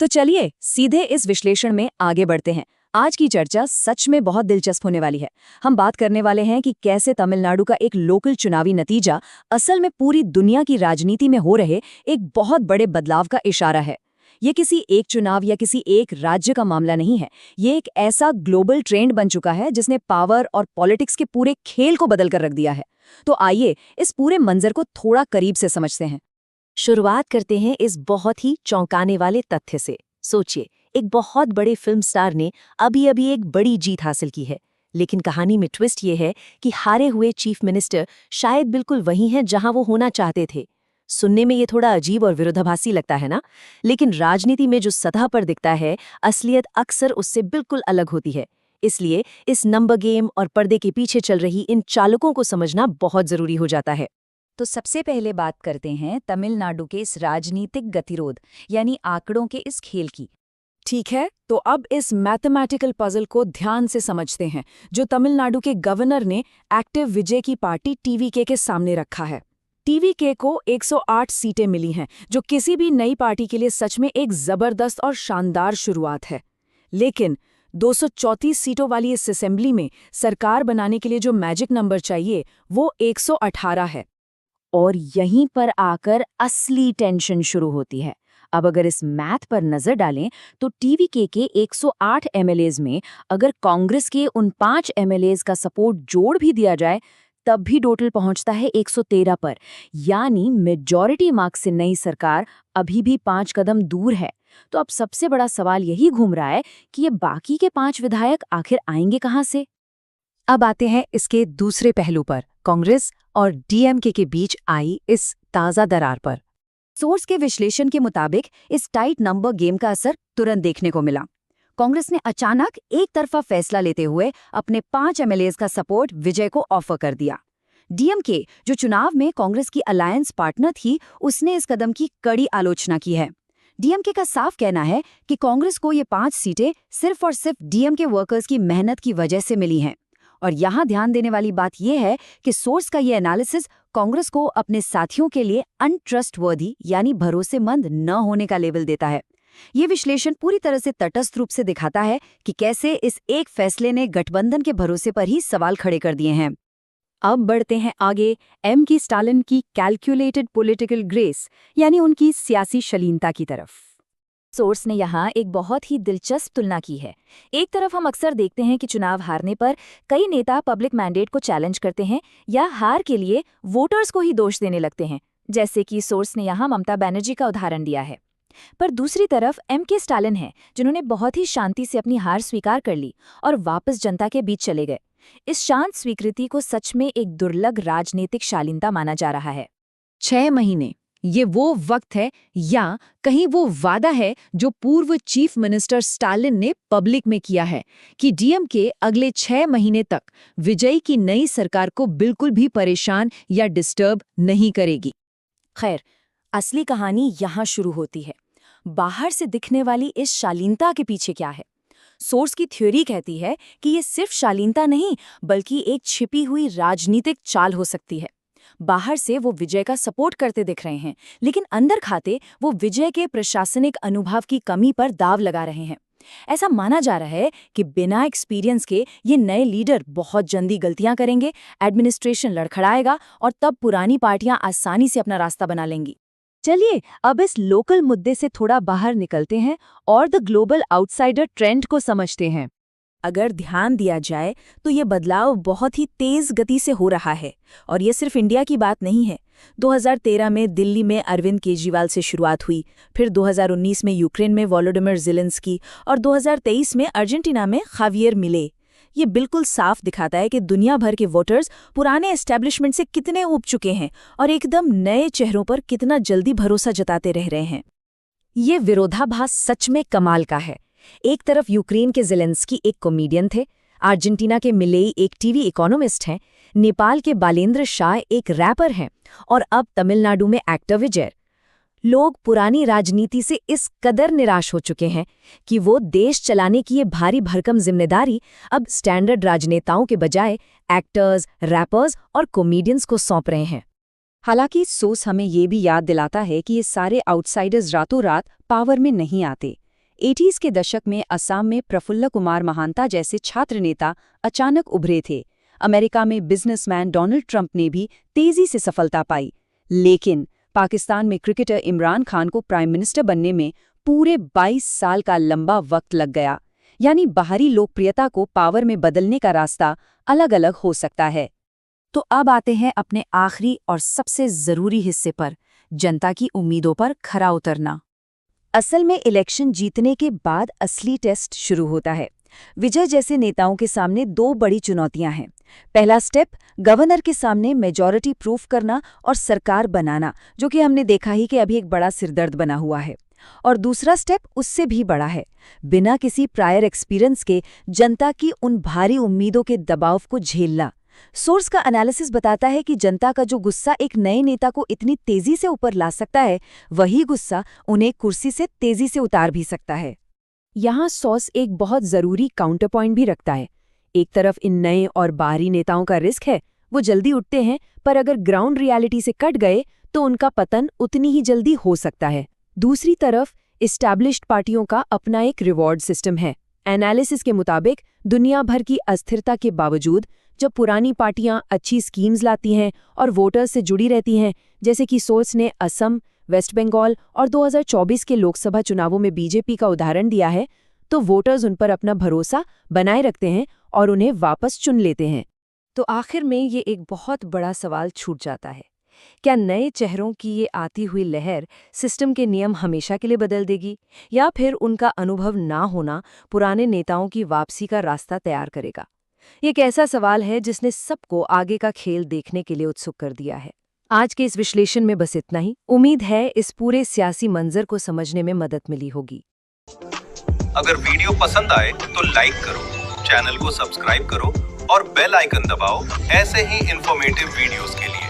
तो चलिए सीधे इस विश्लेषण में आगे बढ़ते हैं। आज की चर्चा सच में बहुत दिलचस्प होने वाली है। हम बात करने वाले हैं कि कैसे तमिलनाडु का एक लोकल चुनावी नतीजा असल में पूरी दुनिया की राजनीति में हो रहे एक बहुत बड़े बदलाव का इशारा है। ये किसी एक चुनाव या किसी एक राज्य का मामला नहीं है। ये एक ऐसा ग्लोबल ट्रेंड बन चुका है जिसने पावर और पॉलिटिक्स के पूरे खेल को बदल कर रख दिया है। तो आइए इस पूरे मंजर को थोड़ा करीब से समझते हैं। शुरुआत करते हैं इस बहुत ही चौंकाने वाले तथ्य से। सोचिए, एक बहुत बड़े फिल्म स्टार ने अभी अभी एक बड़ी जीत हासिल की है, लेकिन कहानी में ट्विस्ट ये है कि हारे हुए चीफ मिनिस्टर शायद बिल्कुल वही हैं जहां वो होना चाहते थे। सुनने में ये थोड़ा अजीब और विरोधाभासी लगता है ना? लेकिन राजनीति में जो सतह पर दिखता है, असलियत अक्सर उससे बिल्कुल अलग होती है। इसलिए इस नंबर गेम और पर्दे के पीछे चल रही इन चालकों को समझना बहुत जरूरी हो जाता है। तो सबसे पहले बात करते हैं तमिलनाडु के इस राजनीतिक गतिरोध यानी आंकड़ों के इस खेल की। ठीक है, तो अब इस मैथमेटिकल पजल को ध्यान से समझते हैं जो तमिलनाडु के गवर्नर ने एक्टिव विजय की पार्टी टीवीके के सामने रखा है। टीवीके को 108 सीटें मिली हैं, जो किसी भी नई पार्टी के लिए सच में एक जबरदस्त और शानदार शुरुआत है। लेकिन 234 सीटों वाली इस असेंबली में सरकार बनाने के लिए जो मैजिक नंबर चाहिए वो 118 है। और यहीं पर आकर असली टेंशन शुरू होती है। अब अगर इस मैथ पर नजर डालें तो टीवीके के 108 एमएलएज में अगर कांग्रेस के उन 5 एमएलएज का सपोर्ट जोड़ भी दिया जाए तब भी टोटल पहुंचता है 113 पर, यानी मेजॉरिटी मार्क्स से नई सरकार अभी भी 5 कदम दूर है। तो अब सबसे बड़ा सवाल यही घूम रहा है कि ये बाकी के 5 विधायक आखिर आएंगे कहां से। अब आते हैं इसके दूसरे पहलू पर, कांग्रेस और डीएमके के बीच आई इस ताज़ा दरार पर। सोर्स के विश्लेषण के मुताबिक इस टाइट नंबर गेम का असर तुरंत देखने को मिला। कांग्रेस ने अचानक एक तरफा फैसला लेते हुए अपने 5 एमएलएज का सपोर्ट विजय को ऑफर कर दिया। डीएमके, जो चुनाव में कांग्रेस की अलायंस पार्टनर थी, उसने इस कदम की कड़ी आलोचना की है। डीएमके का साफ कहना है कि कांग्रेस को ये 5 सीटें सिर्फ और सिर्फ डीएमके वर्कर्स की मेहनत की वजह से मिली हैं। और यहाँ ध्यान देने वाली बात यह है कि सोर्स का ये एनालिसिस कांग्रेस को अपने साथियों के लिए अनट्रस्टवर्दी यानी भरोसेमंद न होने का लेबल देता है। ये विश्लेषण पूरी तरह से तटस्थ रूप से दिखाता है कि कैसे इस एक फैसले ने गठबंधन के भरोसे पर ही सवाल खड़े कर दिए हैं। अब बढ़ते हैं आगे एम की स्टालिन की कैलकुलेटेड पॉलिटिकल ग्रेस यानी उनकी सियासी शालीनता की तरफ। सोर्स ने यहाँ एक बहुत ही दिलचस्प तुलना की है। एक तरफ हम अक्सर देखते हैं कि चुनाव हारने पर कई नेता पब्लिक मैंडेट को चैलेंज करते हैं या हार के लिए वोटर्स को ही दोष देने लगते हैं, जैसे कि सोर्स ने यहाँ ममता बनर्जी का उदाहरण दिया है। पर दूसरी तरफ एम के स्टालिन हैं, जिन्होंने बहुत ही शांति से अपनी हार स्वीकार कर ली और वापस जनता के बीच चले गए। इस शांत स्वीकृति को सच में एक दुर्लभ राजनीतिक शालीनता माना जा रहा है। 6 महीने, ये वो वक्त है या कहीं वो वादा है जो पूर्व चीफ मिनिस्टर स्टालिन ने पब्लिक में किया है कि डीएमके अगले 6 महीने तक विजय की नई सरकार को बिल्कुल भी परेशान या डिस्टर्ब नहीं करेगी। खैर, असली कहानी यहाँ शुरू होती है। बाहर से दिखने वाली इस शालीनता के पीछे क्या है? सोर्स की थ्योरी कहती है कि ये सिर्फ शालीनता नहीं बल्कि एक छिपी हुई राजनीतिक चाल हो सकती है। बाहर से वो विजय का सपोर्ट करते दिख रहे हैं, लेकिन अंदर खाते वो विजय के प्रशासनिक अनुभव की कमी पर दाव लगा रहे हैं। ऐसा माना जा रहा है कि बिना एक्सपीरियंस के ये नए लीडर बहुत जल्दी गलतियां करेंगे, एडमिनिस्ट्रेशन लड़खड़ाएगा और तब पुरानी पार्टियां आसानी से अपना रास्ता बना लेंगी। चलिए अब इस लोकल मुद्दे से थोड़ा बाहर निकलते हैं और द ग्लोबल आउटसाइडर ट्रेंड को समझते हैं। अगर ध्यान दिया जाए तो ये बदलाव बहुत ही तेज गति से हो रहा है और ये सिर्फ इंडिया की बात नहीं है। 2013 में दिल्ली में अरविंद केजरीवाल से शुरुआत हुई, फिर 2019 में यूक्रेन में वोलोडिमिर ज़ेलेंस्की और 2023 में अर्जेंटीना में खावियर मिले। ये बिल्कुल साफ दिखाता है कि दुनिया भर के वोटर्स पुराने एस्टैब्लिशमेंट से कितने ऊब चुके हैं और एकदम नए चेहरों पर कितना जल्दी भरोसा जताते रह रहे हैं। ये विरोधाभास सच में कमाल का है। एक तरफ यूक्रेन के ज़ेलेंस्की एक कॉमेडियन थे, अर्जेंटीना के मिलेई एक टीवी इकोनॉमिस्ट हैं, नेपाल के बालेंद्र शाह एक रैपर हैं और अब तमिलनाडु में एक्टर विजय। लोग पुरानी राजनीति से इस कदर निराश हो चुके हैं कि वो देश चलाने की ये भारी भरकम जिम्मेदारी अब स्टैंडर्ड राजनेताओं के बजाय एक्टर्स, रैपर्स और कॉमेडियंस को सौंप रहे हैं। हालांकि सोर्स हमें ये भी याद दिलाता है कि ये सारे आउटसाइडर्स रातों रात पावर में नहीं आते। 80s के दशक में असम में प्रफुल्ल कुमार महांता जैसे छात्र नेता अचानक उभरे थे। अमेरिका में बिजनेसमैन डोनाल्ड ट्रंप ने भी तेजी से सफलता पाई। लेकिन पाकिस्तान में क्रिकेटर इमरान खान को प्राइम मिनिस्टर बनने में पूरे 22 साल का लंबा वक्त लग गया। यानी बाहरी लोकप्रियता को पावर में बदलने का रास्ता अलग-अलग हो सकता है। तो अब आते हैं अपने आखिरी और सबसे जरूरी हिस्से पर, जनता की उम्मीदों पर खरा उतरना। असल में इलेक्शन जीतने के बाद असली टेस्ट शुरू होता है। विजय जैसे नेताओं के सामने 2 बड़ी चुनौतियां हैं। पहला स्टेप गवर्नर के सामने मेजॉरिटी प्रूफ करना और सरकार बनाना, जो कि हमने देखा ही कि अभी एक बड़ा सिरदर्द बना हुआ है। और दूसरा स्टेप उससे भी बड़ा है, बिना किसी प्रायर एक्सपीरियंस के जनता की उन भारी उम्मीदों के दबाव को झेलना। सोर्स का एनालिसिस बताता है कि जनता का जो गुस्सा एक नए नेता को इतनी तेजी से ऊपर ला सकता है, वही गुस्सा उन्हें कुर्सी से तेजी से उतार भी सकता है। यहाँ सॉस एक बहुत जरूरी काउंटर पॉइंट भी रखता है। एक तरफ इन नए और बाहरी नेताओं का रिस्क है, वो जल्दी उठते हैं, पर अगर ग्राउंड रियलिटी से कट गए तो उनका पतन उतनी ही जल्दी हो सकता है। दूसरी तरफ एस्टैब्लिश्ड पार्टियों का अपना एक रिवॉर्ड सिस्टम है। एनालिसिस के मुताबिक दुनिया भर की अस्थिरता के बावजूद जब पुरानी पार्टियां अच्छी स्कीम्स लाती हैं और वोटर्स से जुड़ी रहती हैं, जैसे कि सोर्स ने असम, वेस्ट बंगाल और 2024 के लोकसभा चुनावों में बीजेपी का उदाहरण दिया है, तो वोटर्स उन पर अपना भरोसा बनाए रखते हैं और उन्हें वापस चुन लेते हैं। तो आखिर में ये एक बहुत बड़ा सवाल छूट जाता है, क्या नए चेहरों की ये आती हुई लहर सिस्टम के नियम हमेशा के लिए बदल देगी, या फिर उनका अनुभव ना होना पुराने नेताओं की वापसी का रास्ता तैयार करेगा? ये एक ऐसा सवाल है जिसने सबको आगे का खेल देखने के लिए उत्सुक कर दिया है। आज के इस विश्लेषण में बस इतना ही। उम्मीद है इस पूरे सियासी मंजर को समझने में मदद मिली होगी। अगर वीडियो पसंद आए तो लाइक करो, चैनल को सब्सक्राइब करो और बेल आइकन दबाओ ऐसे ही इंफॉर्मेटिव वीडियोस के लिए।